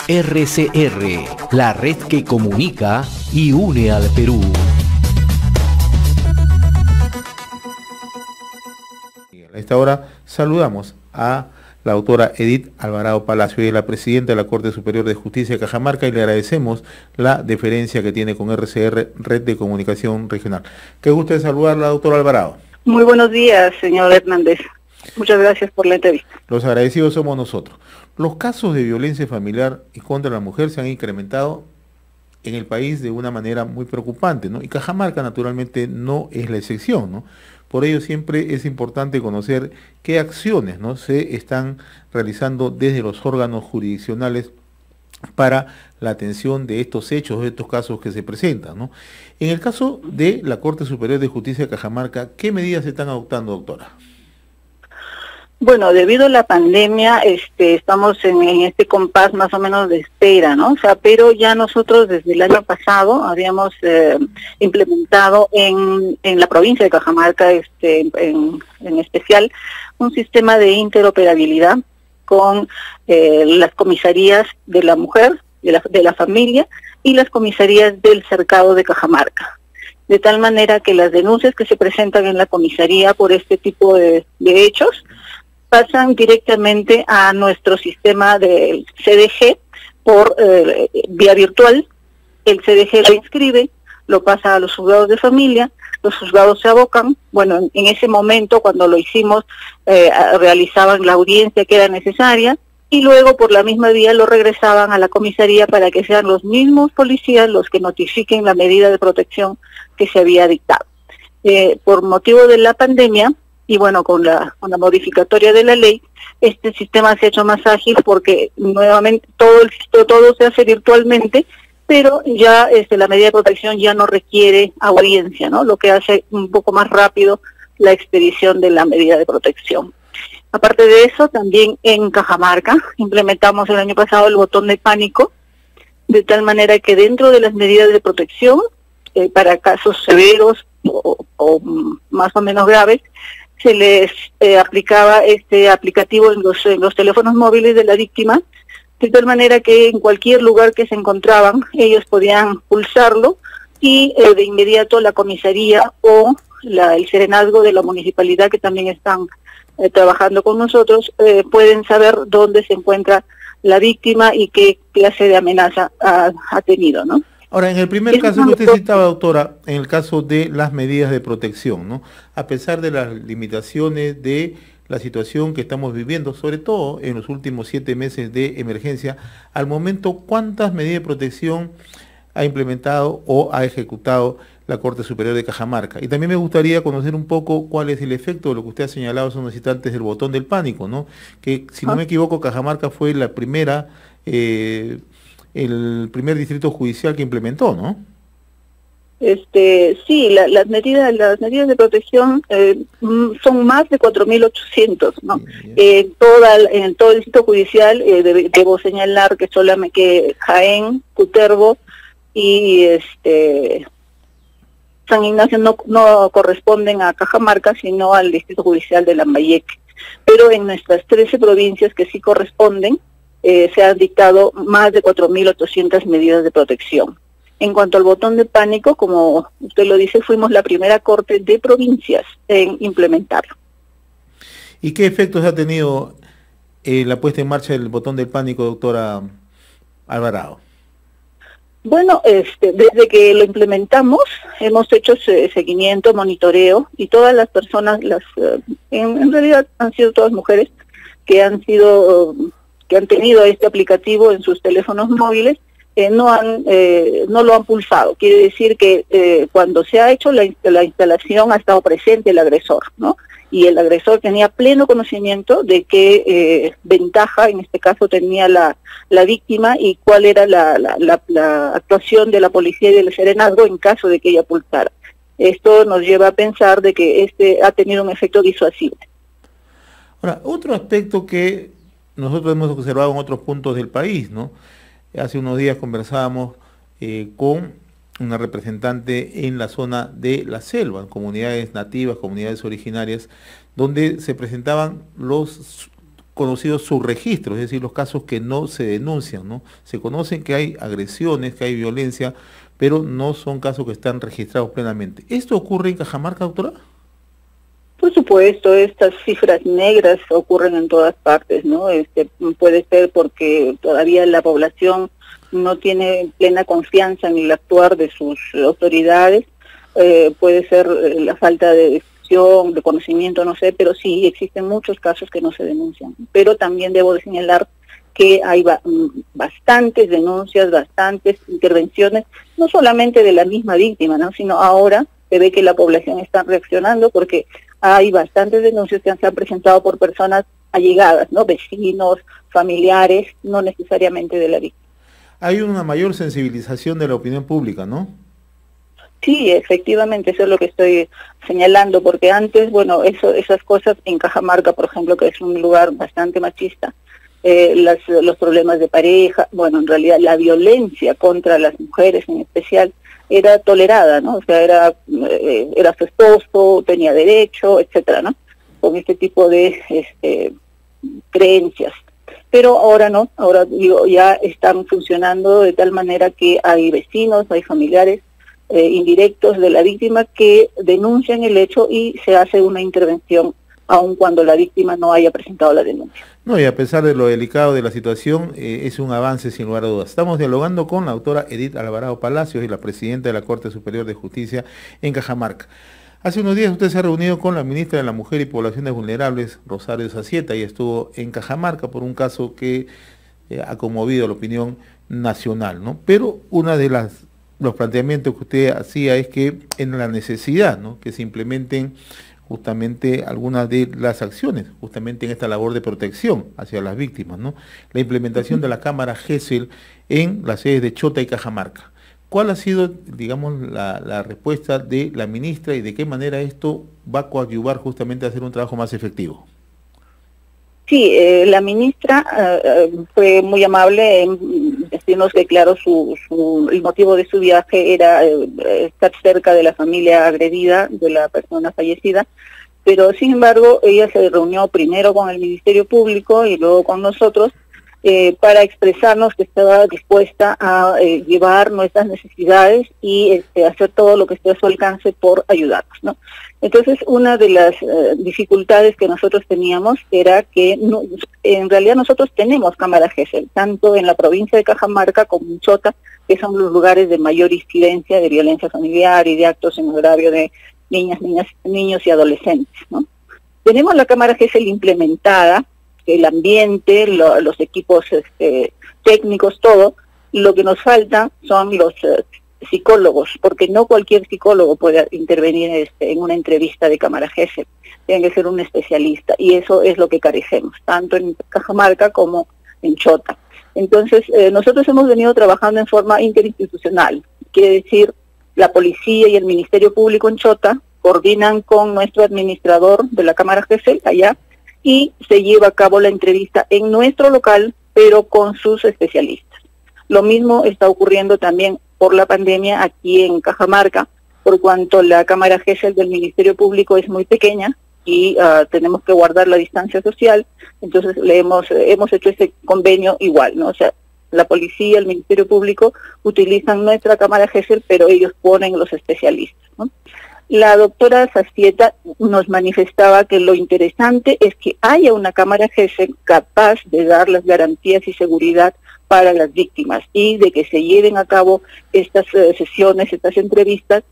RCR, la red que comunica y une al Perú. A esta hora saludamos a la doctora Edith Alvarado Palacio, y es la presidenta de la Corte Superior de Justicia de Cajamarca, y le agradecemos la deferencia que tiene con RCR, Red de Comunicación Regional. Qué gusto de saludarla, doctora Alvarado. Muy buenos días, señor Hernández. Muchas gracias por la entrevista. Los agradecidos somos nosotros. Los casos de violencia familiar y contra la mujer se han incrementado en el país de una manera muy preocupante, ¿no? Y Cajamarca naturalmente no es la excepción, ¿no? Por ello siempre es importante conocer qué acciones, ¿no?, se están realizando desde los órganos jurisdiccionales para la atención de estos hechos, de estos casos que se presentan, ¿no? En el caso de la Corte Superior de Justicia de Cajamarca, ¿qué medidas se están adoptando, doctora? Bueno, debido a la pandemia, estamos en este compás más o menos de espera, ¿no? O sea, pero ya nosotros desde el año pasado habíamos implementado en la provincia de Cajamarca, en especial, un sistema de interoperabilidad con las comisarías de la mujer, de la familia, y las comisarías del cercado de Cajamarca. De tal manera que las denuncias que se presentan en la comisaría por este tipo de hechos pasan directamente a nuestro sistema del CDG por vía virtual. El CDG lo inscribe, lo pasa a los juzgados de familia, los juzgados se abocan. Bueno, en ese momento, cuando lo hicimos, realizaban la audiencia que era necesaria, y luego por la misma vía lo regresaban a la comisaría para que sean los mismos policías los que notifiquen la medida de protección que se había dictado. Por motivo de la pandemia, y bueno, con la modificatoria de la ley, este sistema se ha hecho más ágil porque nuevamente todo se hace virtualmente, pero ya la medida de protección ya no requiere audiencia, ¿no? Lo que hace un poco más rápido la expedición de la medida de protección. Aparte de eso, también en Cajamarca implementamos el año pasado el botón de pánico, de tal manera que dentro de las medidas de protección, para casos severos o más o menos graves, se les aplicaba este aplicativo en los teléfonos móviles de la víctima, de tal manera que en cualquier lugar que se encontraban, ellos podían pulsarlo y de inmediato la comisaría o el serenazgo de la municipalidad, que también están trabajando con nosotros, pueden saber dónde se encuentra la víctima y qué clase de amenaza ha tenido, ¿no? Ahora, en el primer caso que usted citaba, doctora, en el caso de las medidas de protección, ¿no?, a pesar de las limitaciones de la situación que estamos viviendo, sobre todo en los últimos 7 meses de emergencia, al momento, ¿cuántas medidas de protección ha implementado o ha ejecutado la Corte Superior de Cajamarca? Y también me gustaría conocer un poco cuál es el efecto de lo que usted ha señalado hace unos instantes del botón del pánico, ¿no?, que, si no me equivoco, Cajamarca fue la primera... el primer distrito judicial que implementó, ¿no? Sí, las medidas de protección son más de 4.800, ¿no? En todo el distrito judicial, debo señalar que solamente Jaén, Cutervo y San Ignacio no corresponden a Cajamarca, sino al distrito judicial de Lambayeque. Pero en nuestras 13 provincias que sí corresponden, se han dictado más de 4.800 medidas de protección. En cuanto al botón de pánico, como usted lo dice, fuimos la primera corte de provincias en implementarlo. ¿Y qué efectos ha tenido la puesta en marcha del botón del pánico, doctora Alvarado? Bueno, desde que lo implementamos, hemos hecho seguimiento, monitoreo, y todas las personas, en realidad han sido todas mujeres, que han tenido este aplicativo en sus teléfonos móviles, no lo han pulsado. Quiere decir que cuando se ha hecho la instalación ha estado presente el agresor, ¿no? Y el agresor tenía pleno conocimiento de qué ventaja, en este caso, tenía la víctima y cuál era la actuación de la policía y del serenazgo en caso de que ella pulsara. Esto nos lleva a pensar de que ha tenido un efecto disuasivo. Ahora, otro aspecto que nosotros hemos observado en otros puntos del país, ¿no? Hace unos días conversábamos con una representante en la zona de la selva, comunidades nativas, comunidades originarias, donde se presentaban los conocidos subregistros, es decir, los casos que no se denuncian, ¿no? Se conocen que hay agresiones, que hay violencia, pero no son casos que están registrados plenamente. ¿Esto ocurre en Cajamarca, doctora? Por supuesto, estas cifras negras ocurren en todas partes, ¿no? Puede ser porque todavía la población no tiene plena confianza en el actuar de sus autoridades, puede ser la falta de discusión, de conocimiento, no sé, pero sí existen muchos casos que no se denuncian. Pero también debo de señalar que hay bastantes denuncias, bastantes intervenciones, no solamente de la misma víctima, ¿no? Sino ahora se ve que la población está reaccionando porque hay bastantes denuncias que se han presentado por personas allegadas, ¿no? Vecinos, familiares, no necesariamente de la víctima. Hay una mayor sensibilización de la opinión pública, ¿no? Sí, efectivamente, eso es lo que estoy señalando, porque antes, bueno, esas cosas en Cajamarca, por ejemplo, que es un lugar bastante machista, los problemas de pareja, bueno, en realidad la violencia contra las mujeres en especial era tolerada, ¿no? O sea, era su esposo, tenía derecho, etcétera, ¿no? Con este tipo de creencias. Pero ahora no, ahora digo, ya están funcionando de tal manera que hay vecinos, hay familiares indirectos de la víctima que denuncian el hecho y se hace una intervención aun cuando la víctima no haya presentado la denuncia. No, y a pesar de lo delicado de la situación, es un avance sin lugar a dudas. Estamos dialogando con la doctora Edith Alvarado Palacios y la presidenta de la Corte Superior de Justicia en Cajamarca. Hace unos días usted se ha reunido con la ministra de la Mujer y Poblaciones Vulnerables, Rosario Zacieta, y estuvo en Cajamarca por un caso que ha conmovido la opinión nacional, ¿no? Pero una de los planteamientos que usted hacía es que en la necesidad, ¿no?, que se implementen justamente algunas de las acciones, justamente en esta labor de protección hacia las víctimas, ¿no? La implementación de la cámara GESEL en las sedes de Chota y Cajamarca. ¿Cuál ha sido, digamos, la respuesta de la ministra y de qué manera esto va a coadyuvar justamente a hacer un trabajo más efectivo? Sí, la ministra fue muy amable en decirnos que, claro, el motivo de su viaje era estar cerca de la familia agredida, de la persona fallecida, pero sin embargo ella se reunió primero con el Ministerio Público y luego con nosotros para expresarnos que estaba dispuesta a llevar nuestras necesidades y hacer todo lo que esté a su alcance por ayudarnos, ¿no? Entonces, una de las dificultades que nosotros teníamos era que en realidad nosotros tenemos cámara GESEL, tanto en la provincia de Cajamarca como en Chota, que son los lugares de mayor incidencia de violencia familiar y de actos en agravio de niños y adolescentes, ¿no? Tenemos la cámara GESEL implementada, el ambiente, los equipos técnicos, todo. Lo que nos falta son los psicólogos, porque no cualquier psicólogo puede intervenir en una entrevista de cámara GESEL, tiene que ser un especialista, y eso es lo que carecemos, tanto en Cajamarca como en Chota. Entonces, nosotros hemos venido trabajando en forma interinstitucional, quiere decir, la policía y el Ministerio Público en Chota coordinan con nuestro administrador de la cámara GESEL allá, y se lleva a cabo la entrevista en nuestro local, pero con sus especialistas. Lo mismo está ocurriendo también por la pandemia aquí en Cajamarca, por cuanto la cámara GESEL del Ministerio Público es muy pequeña y tenemos que guardar la distancia social, entonces hemos hecho ese convenio igual, ¿no? O sea, la policía, el Ministerio Público utilizan nuestra cámara GESEL, pero ellos ponen los especialistas, ¿no? La doctora Zacieta nos manifestaba que lo interesante es que haya una cámara GESEL capaz de dar las garantías y seguridad para las víctimas y de que se lleven a cabo estas sesiones, estas entrevistas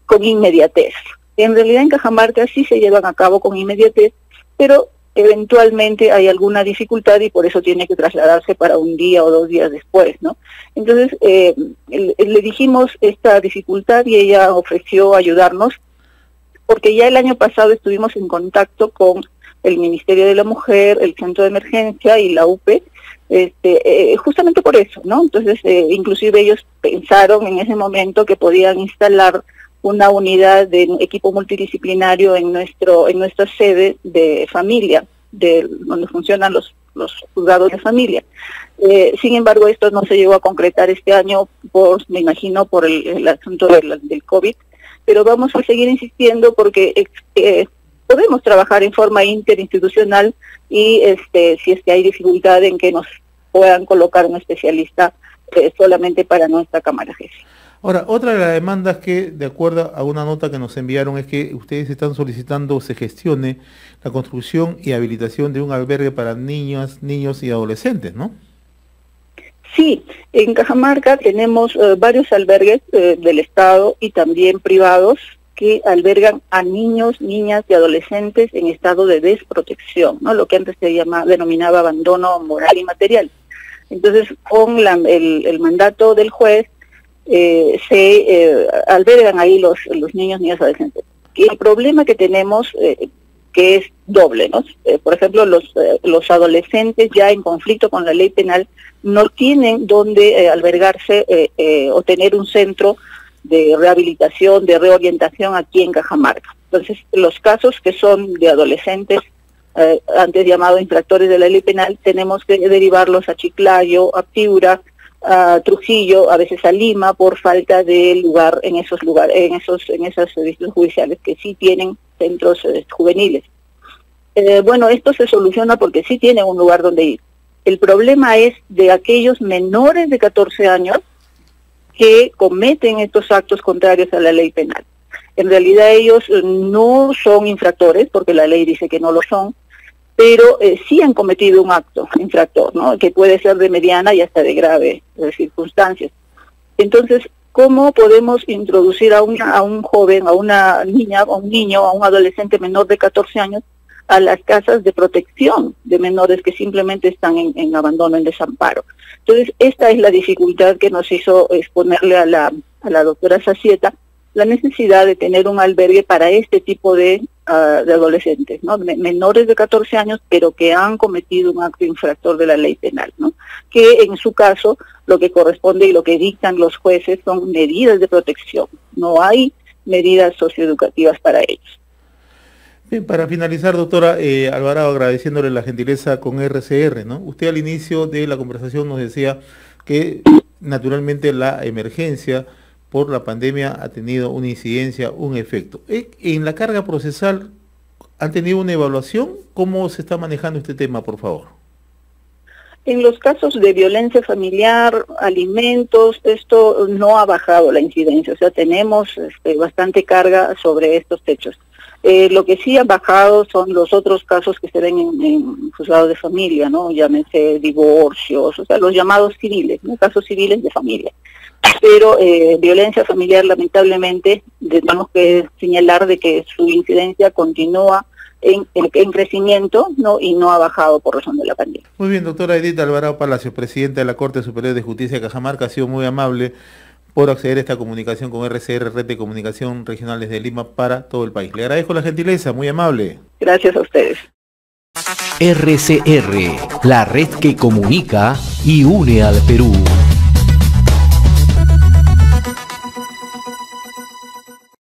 con inmediatez. En realidad en Cajamarca sí se llevan a cabo con inmediatez, pero eventualmente hay alguna dificultad y por eso tiene que trasladarse para un día o 2 días después, ¿no? Entonces le dijimos esta dificultad y ella ofreció ayudarnos, porque ya el año pasado estuvimos en contacto con el Ministerio de la Mujer, el Centro de Emergencia y la UPE, justamente por eso, ¿no? Entonces inclusive ellos pensaron en ese momento que podían instalar una unidad de equipo multidisciplinario en nuestra sede de familia, donde funcionan los juzgados de familia. Sin embargo, esto no se llegó a concretar este año, me imagino, por el asunto del COVID, pero vamos a seguir insistiendo porque podemos trabajar en forma interinstitucional y si es que hay dificultad en que nos puedan colocar un especialista solamente para nuestra cámara jefe. Ahora, otra de las demandas que, de acuerdo a una nota que nos enviaron, es que ustedes están solicitando se gestione la construcción y habilitación de un albergue para niños y adolescentes, ¿no? Sí, en Cajamarca tenemos varios albergues del Estado y también privados que albergan a niños, niñas y adolescentes en estado de desprotección, ¿no? Lo que antes se denominaba abandono moral y material. Entonces, con el mandato del juez, se albergan ahí los niños, niñas y adolescentes. Y el problema que tenemos, que es doble, ¿no? Por ejemplo, los adolescentes ya en conflicto con la ley penal no tienen dónde albergarse o tener un centro de rehabilitación, de reorientación aquí en Cajamarca. Entonces, los casos que son de adolescentes, antes llamados infractores de la ley penal, tenemos que derivarlos a Chiclayo, a Piura, a Trujillo, a veces a Lima, por falta de lugar en esos lugares, en esos servicios judiciales que sí tienen centros juveniles. Bueno, esto se soluciona porque sí tienen un lugar donde ir. El problema es de aquellos menores de 14 años que cometen estos actos contrarios a la ley penal. En realidad ellos no son infractores, porque la ley dice que no lo son, pero sí han cometido un acto infractor, ¿no? Que puede ser de mediana y hasta de grave circunstancias. Entonces, ¿cómo podemos introducir a un joven, a una niña, a un niño, a un adolescente menor de 14 años a las casas de protección de menores que simplemente están en abandono, en desamparo? Entonces, esta es la dificultad que nos hizo exponerle a la doctora Zacieta, la necesidad de tener un albergue para este tipo de adolescentes, ¿no? Menores de 14 años, pero que han cometido un acto infractor de la ley penal, ¿no? Que en su caso lo que corresponde y lo que dictan los jueces son medidas de protección, no hay medidas socioeducativas para ellos. Bien, para finalizar, doctora Alvarado, agradeciéndole la gentileza con RCR, ¿no? Usted al inicio de la conversación nos decía que naturalmente la emergencia por la pandemia ha tenido una incidencia, un efecto. En la carga procesal, ¿han tenido una evaluación? ¿Cómo se está manejando este tema, por favor? En los casos de violencia familiar, alimentos, esto no ha bajado la incidencia, o sea, tenemos bastante carga sobre estos hechos. Lo que sí ha bajado son los otros casos que se ven en juzgados de familia, ¿no? Llámense divorcios, o sea, los llamados civiles, ¿no? Casos civiles de familia. Pero violencia familiar, lamentablemente, tenemos que señalar de que su incidencia continúa en crecimiento, ¿no? Y no ha bajado por razón de la pandemia. Muy bien, doctora Edith Alvarado Palacios, presidenta de la Corte Superior de Justicia de Cajamarca, ha sido muy amable por acceder a esta comunicación con RCR, Red de Comunicación Regionales de Lima, para todo el país. Le agradezco la gentileza, muy amable. Gracias a ustedes. RCR, la red que comunica y une al Perú.